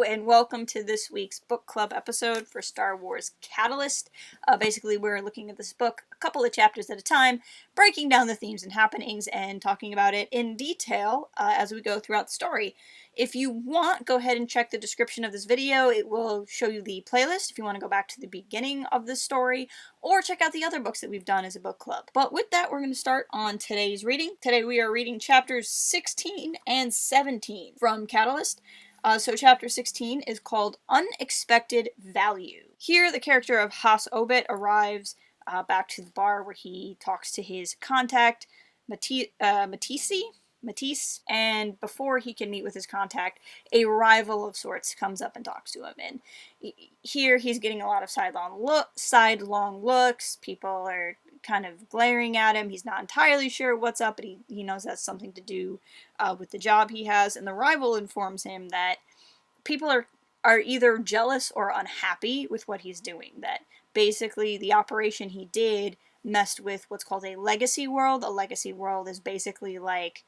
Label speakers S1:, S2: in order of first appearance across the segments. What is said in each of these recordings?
S1: and welcome to this week's book club episode for Star Wars Catalyst. Basically, we're looking at this book a couple of chapters at a time, breaking down the themes and happenings, and talking about it in detail as we go throughout the story. If you want, go ahead and check the description of this video. It will show you the playlist if you want to go back to the beginning of the story, or check out the other books that we've done as a book club. But with that, we're going to start on today's reading. Today we are reading chapters 16 and 17 from Catalyst. So chapter 16 is called Unexpected Value. Here the character of Haas Obit arrives back to the bar where he talks to his contact, Matisse, and before he can meet with his contact, a rival of sorts comes up and talks to him. And here he's getting a lot of sidelong looks. People are kind of glaring at him. He's not entirely sure what's up, but he knows that's something to do with the job he has. And the rival informs him that people are either jealous or unhappy with what he's doing. That basically the operation he did messed with what's called a legacy world. A legacy world is basically like,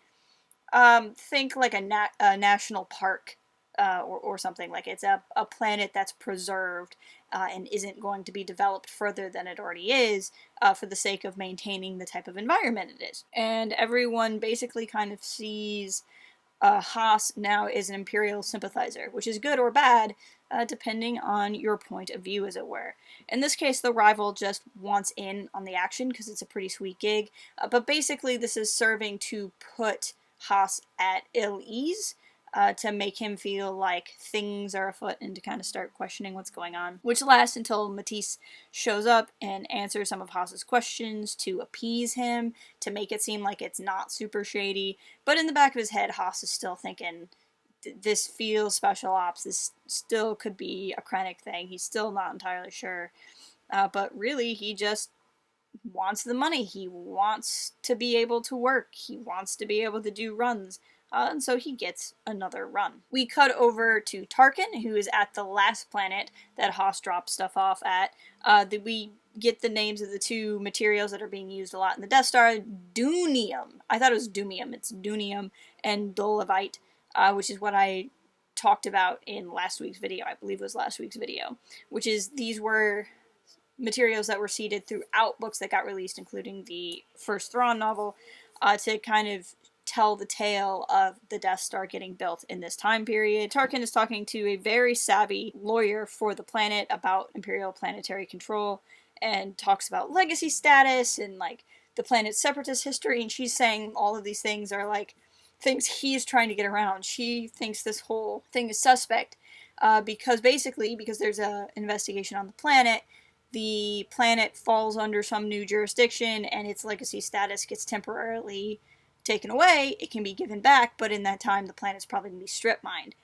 S1: think like a national park or something. Like it's a planet that's preserved and isn't going to be developed further than it already is for the sake of maintaining the type of environment it is. And everyone basically kind of sees Haas now as an Imperial sympathizer, which is good or bad, depending on your point of view, as it were. In this case, the rival just wants in on the action because it's a pretty sweet gig, but basically this is serving to put Haas at ill ease, to make him feel like things are afoot and to kind of start questioning what's going on, which lasts until Matisse shows up and answers some of Haas's questions to appease him, to make it seem like it's not super shady. But in the back of his head, Haas is still thinking, this feels special ops, this still could be a Krennic thing. He's still not entirely sure, but really he just wants the money. He wants to be able to work. He wants to be able to do runs. And so he gets another run. We cut over to Tarkin, who is at the last planet that Haas dropped stuff off at. We get the names of the two materials that are being used a lot in the Death Star. Dunium. I thought it was Dumium. It's Dunium and Dolomite, which is what I talked about in last week's video. I believe it was last week's video. Which is, these were materials that were seeded throughout books that got released, including the first Thrawn novel, to kind of tell the tale of the Death Star getting built in this time period. Tarkin is talking to a very savvy lawyer for the planet about Imperial planetary control and talks about legacy status and like the planet's separatist history, and she's saying all of these things are like things he's trying to get around. She thinks this whole thing is suspect because there's an investigation on the planet falls under some new jurisdiction and its legacy status gets temporarily taken away. It can be given back, but in that time the planet's probably going to be strip mined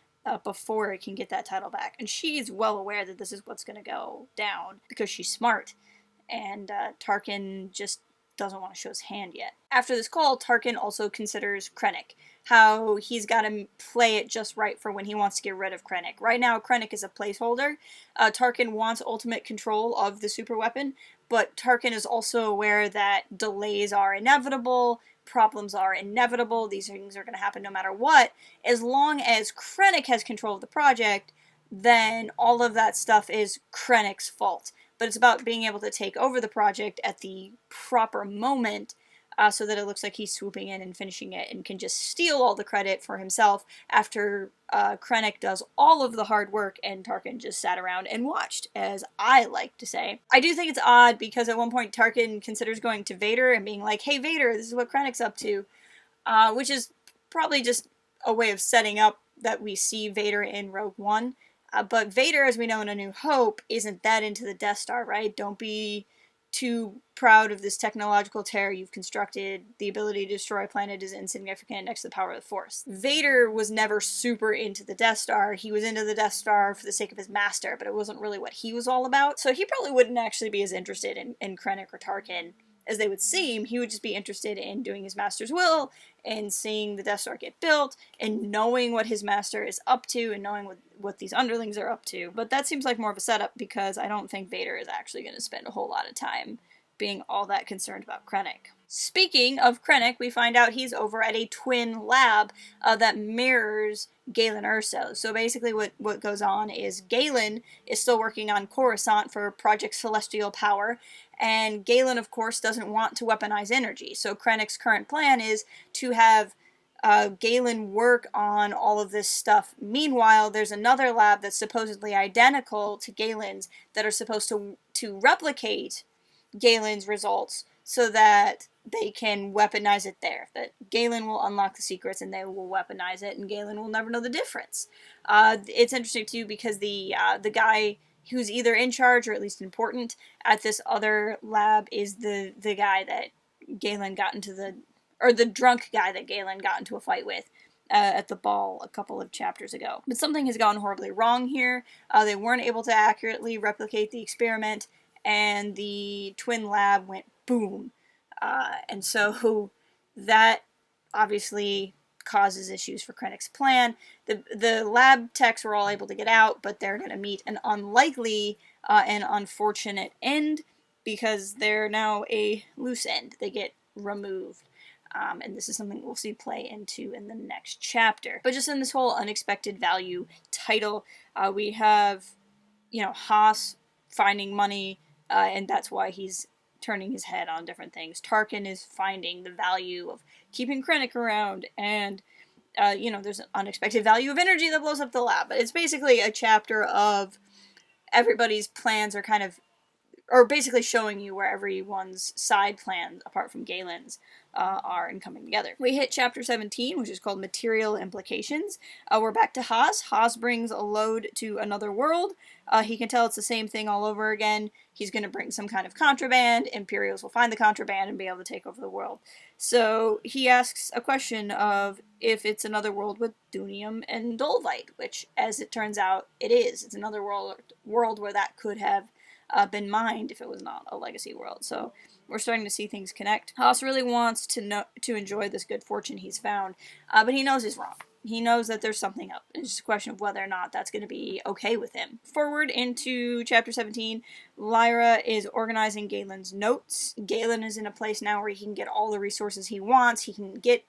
S1: before it can get that title back. And she's well aware that this is what's going to go down because she's smart, and Tarkin just doesn't want to show his hand yet. After this call, Tarkin also considers Krennic, how he's got to play it just right for when he wants to get rid of Krennic. Right now, Krennic is a placeholder. Tarkin wants ultimate control of the super weapon, but Tarkin is also aware that delays are inevitable, problems are inevitable, these things are going to happen no matter what. As long as Krennic has control of the project, then all of that stuff is Krennic's fault. But it's about being able to take over the project at the proper moment, so that it looks like he's swooping in and finishing it and can just steal all the credit for himself after Krennic does all of the hard work and Tarkin just sat around and watched, as I like to say. I do think it's odd because at one point Tarkin considers going to Vader and being like, hey Vader, this is what Krennic's up to, which is probably just a way of setting up that we see Vader in Rogue One. But Vader, as we know in A New Hope, isn't that into the Death Star, right? Don't be too proud of this technological terror you've constructed. The ability to destroy a planet is insignificant next to the power of the Force. Vader was never super into the Death Star. He was into the Death Star for the sake of his master, but it wasn't really what he was all about. So he probably wouldn't actually be as interested in Krennic or Tarkin as they would seem. He would just be interested in doing his master's will and seeing the Death Star get built and knowing what his master is up to and knowing what these underlings are up to. But that seems like more of a setup because I don't think Vader is actually going to spend a whole lot of time being all that concerned about Krennic. Speaking of Krennic, we find out he's over at a twin lab that mirrors Galen Erso. So basically what goes on is Galen is still working on Coruscant for Project Celestial Power, and Galen, of course, doesn't want to weaponize energy. So Krennic's current plan is to have Galen work on all of this stuff. Meanwhile, there's another lab that's supposedly identical to Galen's that are supposed to replicate Galen's results so that they can weaponize it there. That Galen will unlock the secrets and they will weaponize it, and Galen will never know the difference. It's interesting too because the guy who's either in charge or at least important at this other lab is the guy that Galen got into the drunk guy that Galen got into a fight with at the ball a couple of chapters ago. But something has gone horribly wrong here. They weren't able to accurately replicate the experiment, and the twin lab went boom. And so that obviously causes issues for Krennic's plan. The lab techs were all able to get out, but they're going to meet an unlikely and unfortunate end because they're now a loose end. They get removed. And this is something we'll see play into in the next chapter. But just in this whole unexpected value title, we have, Haas finding money, and that's why he's turning his head on different things. Tarkin is finding the value of keeping Krennic around, and, there's an unexpected value of energy that blows up the lab. But it's basically a chapter of everybody's plans are basically showing you where everyone's side plans, apart from Galen's, are and coming together. We hit chapter 17, which is called Material Implications. We're back to Haas. Haas brings a load to another world. He can tell it's the same thing all over again. He's going to bring some kind of contraband. Imperials will find the contraband and be able to take over the world. So he asks a question of if it's another world with Dunium and Dolvite, which, as it turns out, it is. It's another world where that could have been mined if it was not a legacy world. So we're starting to see things connect. Haas really wants to enjoy this good fortune he's found, but he knows he's wrong. He knows that there's something up. It's just a question of whether or not that's going to be okay with him. Forward into chapter 17, Lyra is organizing Galen's notes. Galen is in a place now where he can get all the resources he wants. He can get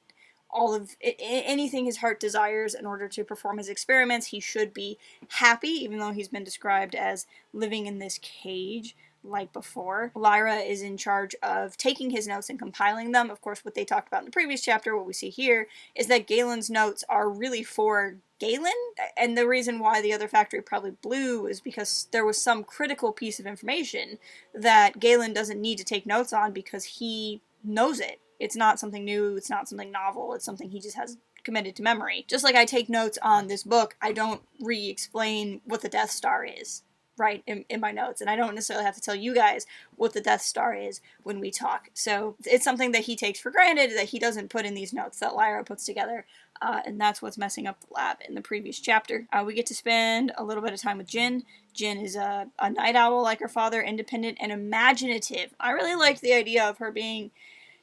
S1: all of anything his heart desires in order to perform his experiments. He should be happy, even though he's been described as living in this cage like before. Lyra is in charge of taking his notes and compiling them. Of course, what they talked about in the previous chapter, what we see here, is that Galen's notes are really for Galen, and the reason why the other factory probably blew is because there was some critical piece of information that Galen doesn't need to take notes on because he knows it. It's not something new, it's not something novel, it's something he just has committed to memory. Just like I take notes on this book, I don't re-explain what the Death Star is, right, in my notes, and I don't necessarily have to tell you guys what the Death Star is when we talk. So it's something that he takes for granted, that he doesn't put in these notes that Lyra puts together, and that's what's messing up the lab in the previous chapter. We get to spend a little bit of time with Jyn. Jyn is a night owl like her father, independent and imaginative. I really liked the idea of her being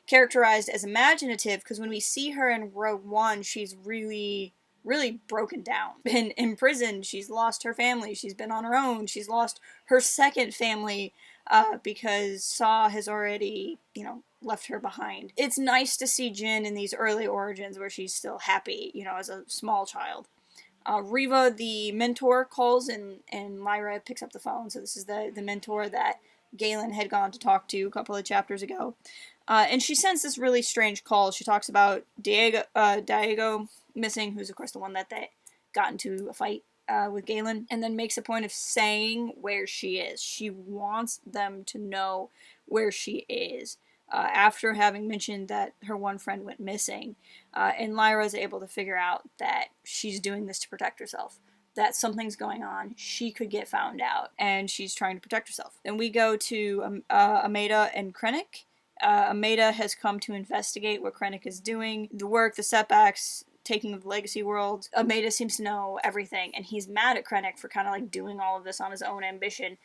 S1: characterized as imaginative, because when we see her in Rogue One, she's really broken down. Been imprisoned, she's lost her family, she's been on her own, she's lost her second family because Saw has already, left her behind. It's nice to see Jyn in these early origins where she's still happy, as a small child. Reva, the mentor, calls and Lyra picks up the phone. So this is the mentor that Galen had gone to talk to a couple of chapters ago. And she sends this really strange call. She talks about Diego missing, who's of course the one that they got into a fight with Galen, and then makes a point of saying where she is. She wants them to know where she is. After having mentioned that her one friend went missing, and Lyra is able to figure out that she's doing this to protect herself, that something's going on, she could get found out, and she's trying to protect herself. Then we go to Ameda and Krennic. Ameda has come to investigate what Krennic is doing, the work, the setbacks, taking of the legacy world. Ameda seems to know everything, and he's mad at Krennic for kind of like doing all of this on his own ambition,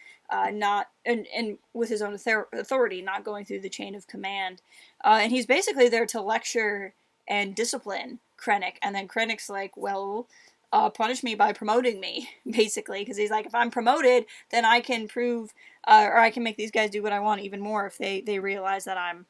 S1: not and with his own authority, not going through the chain of command. And he's basically there to lecture and discipline Krennic, and then Krennic's like, well, punish me by promoting me, basically, because he's like, if I'm promoted, then I can prove or I can make these guys do what I want even more if they realize that I'm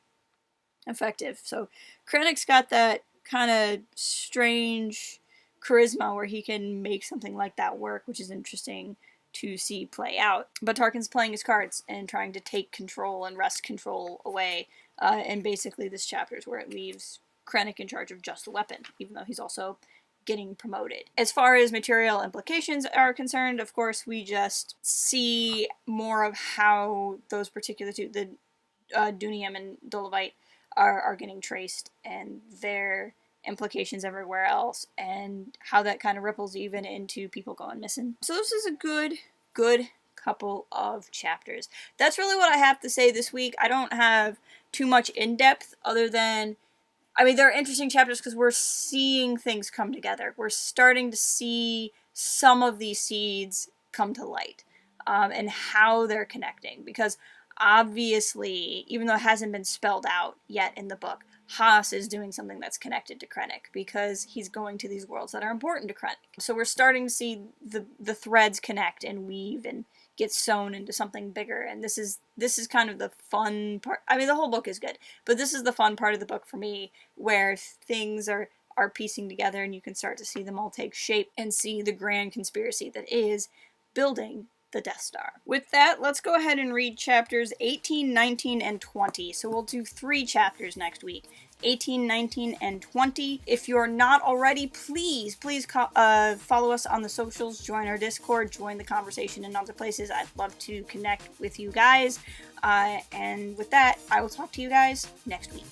S1: effective. So Krennic's got that kind of strange charisma where he can make something like that work, which is interesting to see play out. But Tarkin's playing his cards and trying to take control and wrest control away. And basically this chapter is where it leaves Krennic in charge of just the weapon, even though he's also getting promoted. As far as material implications are concerned, of course, we just see more of how those particular two, the Dunium and Dolomite, are getting traced, and their implications everywhere else, and how that kind of ripples even into people going missing. So this is a good couple of chapters. That's really what I have to say this week. I don't have too much in depth other than, I mean, they're interesting chapters because we're seeing things come together. We're starting to see some of these seeds come to light, and how they're connecting. Because obviously, even though it hasn't been spelled out yet in the book, Haas is doing something that's connected to Krennic because he's going to these worlds that are important to Krennic. So we're starting to see the threads connect and weave and get sewn into something bigger. And this is kind of the fun part. I mean, the whole book is good, but this is the fun part of the book for me, where things are piecing together and you can start to see them all take shape and see the grand conspiracy that is building the Death Star. With that, let's go ahead and read chapters 18, 19, and 20. So we'll do 3 chapters next week. 18, 19, and 20. If you're not already, please follow us on the socials, join our Discord, join the conversation in other places. I'd love to connect with you guys. And with that, I will talk to you guys next week.